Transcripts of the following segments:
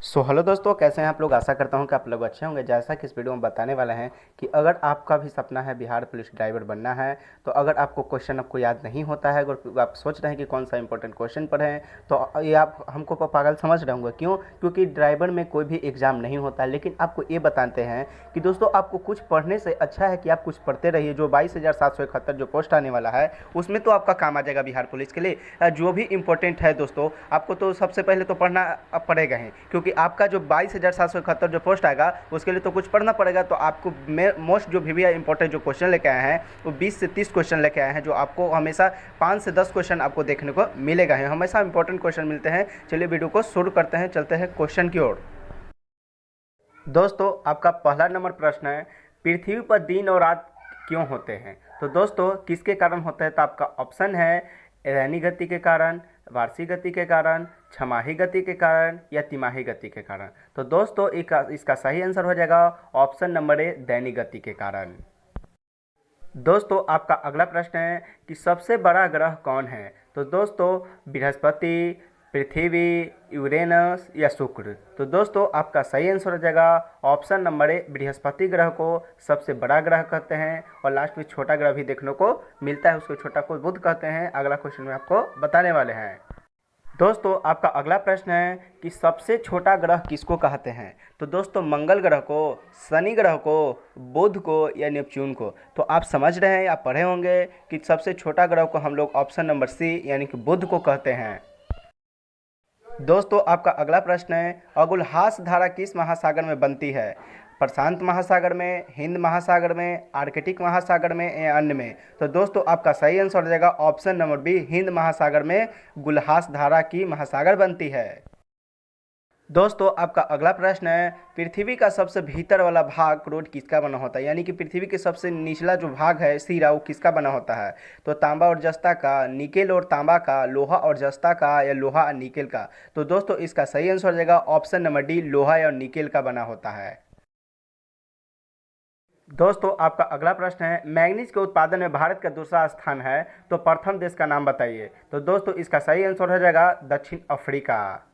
Hello दोस्तों, कैसे हैं आप लोग। आशा करता हूं कि आप लोग अच्छे होंगे। जैसा कि इस वीडियो में बताने वाले हैं कि अगर आपका भी सपना है बिहार पुलिस ड्राइवर बनना है, तो अगर आपको क्वेश्चन आपको याद नहीं होता है, अगर आप सोच रहे हैं कि कौन सा इंपॉर्टेंट क्वेश्चन पढ़ें, तो ये आप हमको पागल समझ रहे होंगे। क्यों? क्योंकि ड्राइवर में कोई भी एग्ज़ाम नहीं होता। लेकिन आपको ये बताते हैं कि दोस्तों, आपको कुछ पढ़ने से अच्छा है कि आप कुछ पढ़ते रहिए। जो 22,771 जो पोस्ट आने वाला है, उसमें तो आपका काम आ जाएगा बिहार पुलिस के लिए। जो भी इम्पोर्टेंट है दोस्तों, आपको तो सबसे पहले तो पढ़ना पड़ेगा ही, क्योंकि आपका जो 22,771 जो पोस्ट आएगा उसके लिए तो कुछ पढ़ना पड़ेगा। तो आपको मोस्ट जो भी इंपॉर्टेंट जो क्वेश्चन लेके आए हैं वो 20 से 30 क्वेश्चन लेके आए हैं, जो आपको हमेशा 5 से 10 क्वेश्चन आपको देखने को मिलेगा ही। हमेशा इंपॉर्टेंट क्वेश्चन मिलते हैं। चलिए वीडियो को शुरू करते हैं, चलते हैं क्वेश्चन की ओर। दोस्तों, आपका पहला नंबर प्रश्न है, पृथ्वी पर दिन और रात क्यों होते हैं? तो दोस्तों, किसके कारण होता है? तो आपका ऑप्शन है रैनी गति के कारण, वार्षिक गति के कारण, छमाही गति के कारण या तिमाही गति के कारण। तो दोस्तों, इसका सही आंसर हो जाएगा ऑप्शन नंबर ए, दैनिक गति के कारण। दोस्तों, आपका अगला प्रश्न है कि सबसे बड़ा ग्रह कौन है? तो दोस्तों, बृहस्पति, पृथ्वी, यूरेनस या शुक्र। तो दोस्तों, आपका सही आंसर हो जाएगा ऑप्शन नंबर ए, बृहस्पति ग्रह को सबसे बड़ा ग्रह कहते हैं। और लास्ट में छोटा ग्रह भी देखने को मिलता है, उसको छोटा को बुध कहते हैं। अगला क्वेश्चन में आपको बताने वाले हैं। दोस्तों, आपका अगला प्रश्न है कि सबसे छोटा ग्रह किसको कहते हैं? तो दोस्तों, मंगल ग्रह को, शनि ग्रह को, बुध को या नेपच्यून को। तो आप समझ रहे हैं, आप पढ़े होंगे कि सबसे छोटा ग्रह को हम लोग ऑप्शन नंबर सी यानी कि बुध को कहते हैं। दोस्तों, आपका अगला प्रश्न है, अगुलहास धारा किस महासागर में बनती है? प्रशांत महासागर में, हिंद महासागर में, आर्कटिक महासागर में या अन्य में। तो दोस्तों, आपका सही आंसर हो जाएगा ऑप्शन नंबर बी, हिंद महासागर में गुलहास धारा की महासागर बनती है। दोस्तों, आपका अगला प्रश्न है, पृथ्वी का सबसे भीतर वाला भाग क्रोड किसका बना होता है? यानी कि पृथ्वी के सबसे निचला जो भाग है सिरा, वो किसका बना होता है? तो तांबा और जस्ता का, निकेल और तांबा का, लोहा और जस्ता का या लोहा और निकेल का। तो दोस्तों, इसका सही आंसर हो जाएगा ऑप्शन नंबर डी, लोहा और निकेल का बना होता है। दोस्तों, आपका अगला प्रश्न है, मैंगनीज के उत्पादन में भारत का दूसरा स्थान है, तो प्रथम देश का नाम बताइए। तो दोस्तों, इसका सही आंसर हो जाएगा दक्षिण अफ्रीका।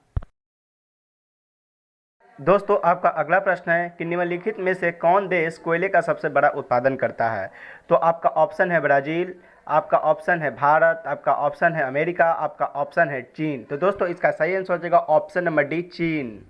दोस्तों, आपका अगला प्रश्न है कि निम्नलिखित में से कौन देश कोयले का सबसे बड़ा उत्पादन करता है? तो आपका ऑप्शन है ब्राज़ील, आपका ऑप्शन है भारत, आपका ऑप्शन है अमेरिका, आपका ऑप्शन है चीन। तो दोस्तों, इसका सही आंसर हो जाएगा ऑप्शन नंबर डी, चीन।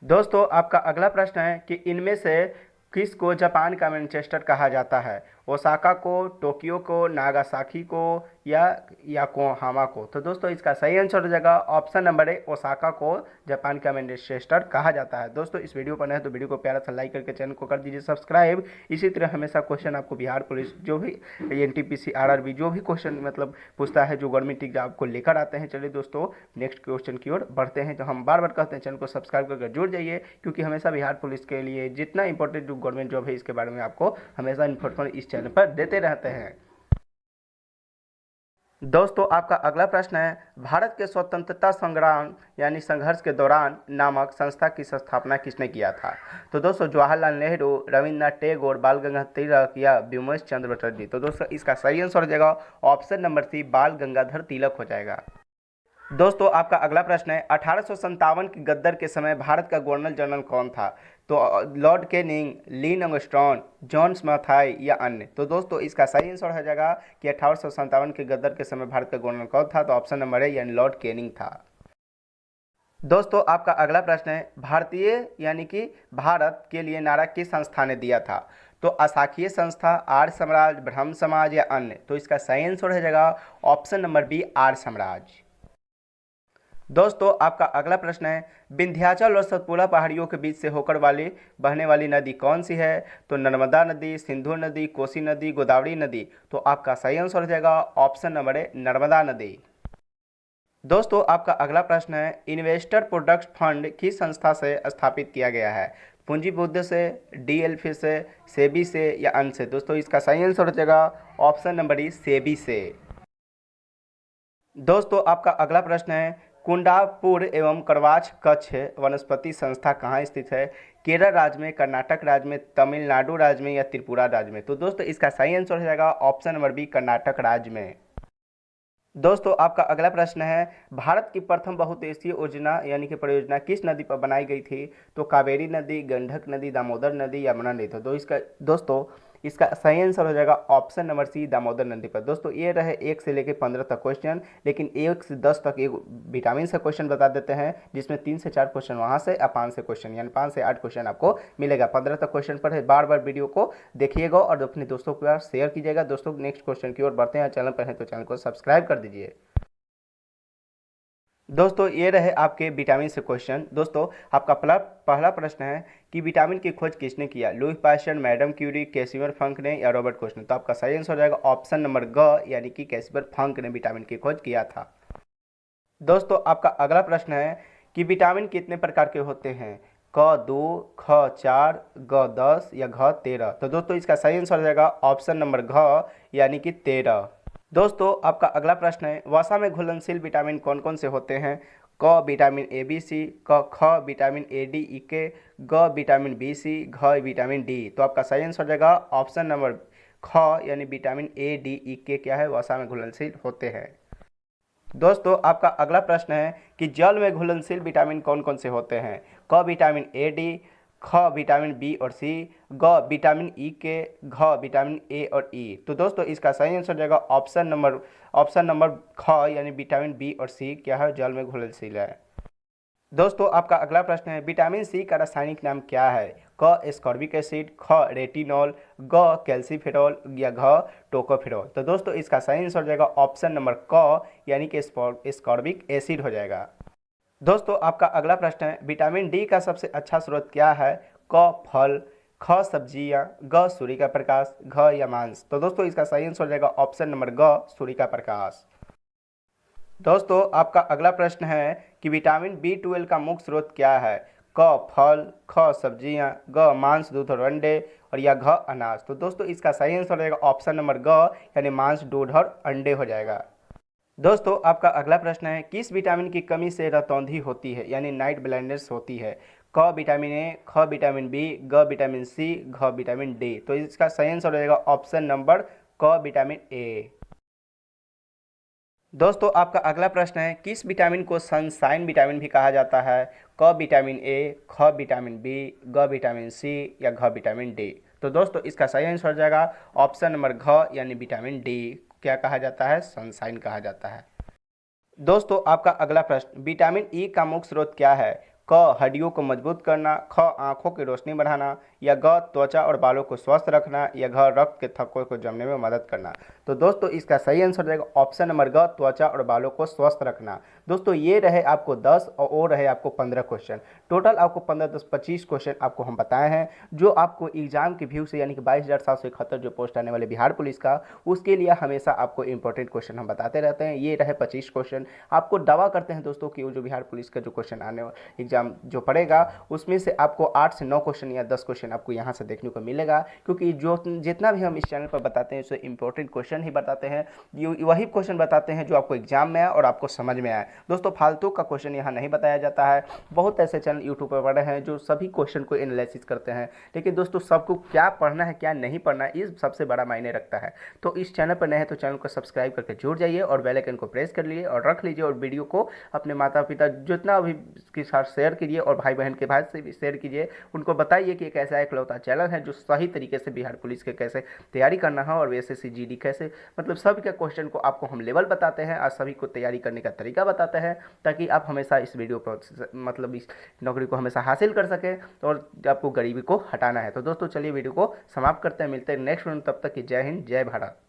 दोस्तों, आपका अगला प्रश्न है कि इनमें से किस को जापान का मैनचेस्टर कहा जाता है? ओसाका को, टोक्यो को, नागासाकी को या योकोहामा को। तो दोस्तों, इसका सही आंसर हो जाएगा ऑप्शन नंबर ए, ओसाका को जापान का मैनचेस्टर कहा जाता है। दोस्तों, इस वीडियो पर नए तो वीडियो को प्यारा सा लाइक करके चैनल को कर दीजिए सब्सक्राइब। इसी तरह हमेशा क्वेश्चन आपको बिहार पुलिस जो भी एनटीपीसी आरआरबी जो भी क्वेश्चन मतलब पूछता है, जो गवर्नमेंट एग्जाम आपको लेकर आते हैं। चलिए दोस्तों, नेक्स्ट क्वेश्चन की ओर बढ़ते हैं। तो हम बार बार कहते हैं चैनल को सब्सक्राइब करके जुड़ जाइए, क्योंकि हमेशा बिहार पुलिस के लिए जितना इंपॉर्टेंट जो गवर्नमेंट जॉब है इसके बारे में आपको हमेशा इन्फॉर्मेशन इस चैनल पर देते रहते हैं। दोस्तों, आपका अगला प्रश्न है, भारत के स्वतंत्रता संग्राम यानी संघर्ष के दौरान नामक संस्था की स्थापना किसने किया था? तो दोस्तों, जवाहरलाल नेहरू, रविन्द्रनाथ टैगोर, बाल गंगाधर तिलक या व्योमेश चंद्र चटर्जी। तो दोस्तों, इसका सही आंसर हो जाएगा ऑप्शन नंबर सी, बाल गंगाधर तिलक हो जाएगा। दोस्तों, आपका अगला प्रश्न है, 1857 की गद्दर के समय भारत का गवर्नर जनरल कौन था? तो लॉर्ड कैनिंग, ली आर्मस्ट्रांग, जॉन स्मथाई या अन्य। तो दोस्तों, इसका सही आंसर हो जाएगा कि 1857 के गद्दर के समय भारत का गवर्नर कौन था? तो ऑप्शन नंबर ए यानी लॉर्ड कैनिंग था। दोस्तों, आपका अगला प्रश्न है, भारतीय यानी कि भारत के लिए नारा किस संस्था ने दिया था? तो अशाखीय संस्था, आर्य समाज, ब्रह्म समाज या अन्य। तो इसका सही आंसर हो जाएगा option number B, Arya Samaj. दोस्तों, आपका अगला प्रश्न है, विंध्याचल और सतपुड़ा पहाड़ियों के बीच से होकर बहने वाली नदी कौन सी है? तो नर्मदा नदी, सिंधु नदी, कोसी नदी, गोदावरी नदी। तो आपका सही आंसर हो जाएगा ऑप्शन नंबर ए, नर्मदा नदी। दोस्तों, आपका अगला प्रश्न है, इन्वेस्टर प्रोडक्ट फंड किस संस्था से स्थापित किया गया है? पूंजी बुद्ध से, डीएलएफ से, सेबी से या अन्य से। दोस्तों, इसका सही आंसर हो जाएगा ऑप्शन नंबर ई, सेबी से। दोस्तों, आपका अगला प्रश्न है, कुंडापुर एवं करवाच कच्छ वनस्पति संस्था कहाँ स्थित है? केरल राज्य में, कर्नाटक राज्य में, तमिलनाडु राज्य में या त्रिपुरा राज्य में। तो दोस्तों, इसका सही आंसर हो जाएगा ऑप्शन नंबर बी, कर्नाटक राज्य में। दोस्तों आपका अगला प्रश्न है, भारत की प्रथम बहुउद्देशीय योजना यानी कि परियोजना किस नदी पर बनाई गई थी? तो कावेरी नदी, गंडक नदी, दामोदर नदी, यमुना नदी। तो इसका सही आंसर हो जाएगा ऑप्शन नंबर सी, दामोदर नदी पर। दोस्तों ये रहे 1 से लेकर 15 तक क्वेश्चन, लेकिन 1 से 10 तक एक विटामिन से क्वेश्चन बता देते हैं, जिसमें 3 से 4 क्वेश्चन वहाँ से और 5 से क्वेश्चन, यानी 5 से 8 क्वेश्चन आपको मिलेगा। 15 तक क्वेश्चन पर है, बार बार वीडियो को देखिएगा और अपने दोस्तों के साथ शेयर कीजिएगा। दोस्तों नेक्स्ट क्वेश्चन की ओर बढ़ते हैं। चैनल पर हैं तो चैनल को सब्सक्राइब कर दीजिए। दोस्तों ये रहे आपके विटामिन से क्वेश्चन। दोस्तों आपका पहला प्रश्न है कि विटामिन की खोज किसने किया? लुई पास्चर, मैडम क्यूरी, कैसिमिर फंक ने या रॉबर्ट कोच ने? तो आपका सही आंसर हो जाएगा ऑप्शन नंबर ग, यानी कि कैसिमिर फंक ने विटामिन की खोज किया था। दोस्तों आपका अगला प्रश्न है कि विटामिन कितने प्रकार के होते हैं? क 2, ख 4, ग 10 या घ 13? तो दोस्तों इसका सही आंसर हो जाएगा ऑप्शन नंबर घ, यानी कि 13। दोस्तों आपका अगला प्रश्न है, वसा में घुलनशील विटामिन कौन कौन से होते हैं? क विटामिन ए बी सी, क ख विटामिन ए डी ई के, ग विटामिन बी सी, घ विटामिन डी। तो आपका सही आंसर हो जाएगा ऑप्शन नंबर ख, यानी विटामिन ए डी ई के क्या है, वसा में घुलनशील होते हैं। दोस्तों आपका अगला प्रश्न है कि जल में घुलनशील विटामिन कौन कौन से होते हैं? क विटामिन ए डी, ख विटामिन बी और सी, ग विटामिन ई के, घ विटामिन ए और ई। तो दोस्तों इसका सही आंसर हो जाएगा ऑप्शन नंबर ख, यानी विटामिन बी और सी क्या है, जल में घुलनशील है। दोस्तों आपका अगला प्रश्न है, विटामिन सी का रासायनिक नाम क्या है? क एस्कॉर्बिक एसिड, ख रेटिनॉल, ग कैल्सीफेरॉल या घ टोकोफेरॉल? तो दोस्तों इसका सही आंसर हो जाएगा ऑप्शन नंबर क, यानी कि एस्कॉर्बिक एसिड हो जाएगा। दोस्तों आपका अगला प्रश्न है, विटामिन डी का सबसे अच्छा स्रोत क्या है? क फल, ख सब्जियां, ग सूर्य का प्रकाश, घ या मांस? तो दोस्तों इसका सही आंसर हो जाएगा ऑप्शन नंबर ग, सूर्य का प्रकाश। दोस्तों आपका अगला प्रश्न है कि विटामिन बी 12 का मुख्य स्रोत क्या है? क फल, ख सब्जियां, ग मांस दूध और अंडे और या घ अनाज? तो दोस्तों इसका सही आंसर हो जाएगा ऑप्शन नंबर ग, यानी मांस दूध और अंडे हो जाएगा। दोस्तों आपका अगला प्रश्न है, किस विटामिन की कमी से रतौंधी होती है, यानी नाइट ब्लाइंडनेस होती है? क विटामिन ए, ख विटामिन बी, ग विटामिन सी, घ विटामिन डी? तो इसका सही आंसर हो जाएगा ऑप्शन नंबर क विटामिन ए। दोस्तों आपका अगला प्रश्न है, किस विटामिन को सनशाइन विटामिन भी कहा जाता है? क विटामिन ए, ख विटामिन बी, ग विटामिन सी या घ विटामिन डी? तो दोस्तों इसका सही आंसर हो जाएगा ऑप्शन नंबर घ, यानी विटामिन डी क्या कहा जाता है, सनशाइन कहा जाता है। दोस्तों आपका अगला प्रश्न, विटामिन ई का मुख्य स्रोत क्या है? क हड्डियों को मजबूत करना, ख आंखों की रोशनी बढ़ाना या ग त्वचा और बालों को स्वस्थ रखना या घ रक्त के थक्कों को जमने में मदद करना? तो दोस्तों इसका सही आंसर हो जाएगा ऑप्शन नंबर ग, त्वचा और बालों को स्वस्थ रखना। दोस्तों ये रहे आपको 10 और वो रहे आपको 15 क्वेश्चन। टोटल आपको 15 10 25 क्वेश्चन आपको हम बताए हैं, जो आपको एग्जाम के व्यू से यानी कि 22,771 जो पोस्ट आने वाले बिहार पुलिस का, उसके लिए हमेशा आपको इंपॉर्टेंट क्वेश्चन हम बताते रहते हैं। ये रहे 25 क्वेश्चन। आपको दावा करते हैं दोस्तों कि वो जो बिहार पुलिस का जो क्वेश्चन आने एग्जाम जो पड़ेगा, उसमें से आपको 8 से 9 क्वेश्चन या 10 क्वेश्चन आपको यहाँ से देखने को मिलेगा, क्योंकि जो जितना भी हम इस चैनल पर बताते हैं उससे इंपॉर्टेंट क्वेश्चन ही बताते हैं, वही क्वेश्चन बताते हैं जो आपको एग्जाम में आए और आपको समझ में आए। दोस्तों फालतू का क्वेश्चन यहाँ नहीं बताया जाता है। बहुत ऐसे चैनल यूट्यूब पर बड़े हैं जो सभी क्वेश्चन को एनालिसिस करते हैं, लेकिन दोस्तों सबको क्या पढ़ना है क्या नहीं पढ़ना है इस सबसे बड़ा मायने रखता है। तो इस चैनल पर नए हैं तो चैनल को सब्सक्राइब करके जुड़ जाइए और बेल आइकन को प्रेस कर लिए और रख लीजिए, और वीडियो को अपने माता पिता जितना भी के साथ शेयर कीजिए और भाई बहन के भाई से भी शेयर कीजिए। उनको बताइए कि एक ऐसा इकलौता चैनल है जो सही तरीके से बिहार पुलिस के कैसे तैयारी करना है और एसएससी जीडी कैसे, मतलब सभी के क्वेश्चन को आपको हम लेवल बताते हैं और सभी को तैयारी करने का तरीका बताते हैं, ताकि आप हमेशा इस वीडियो पर मतलब इस नौकरी को हमेशा हासिल कर सकें और आपको गरीबी को हटाना है। तो दोस्तों चलिए वीडियो को समाप्त करते हैं, मिलते हैं नेक्स्ट वीडियो, तब तक की जय हिंद जय भारत।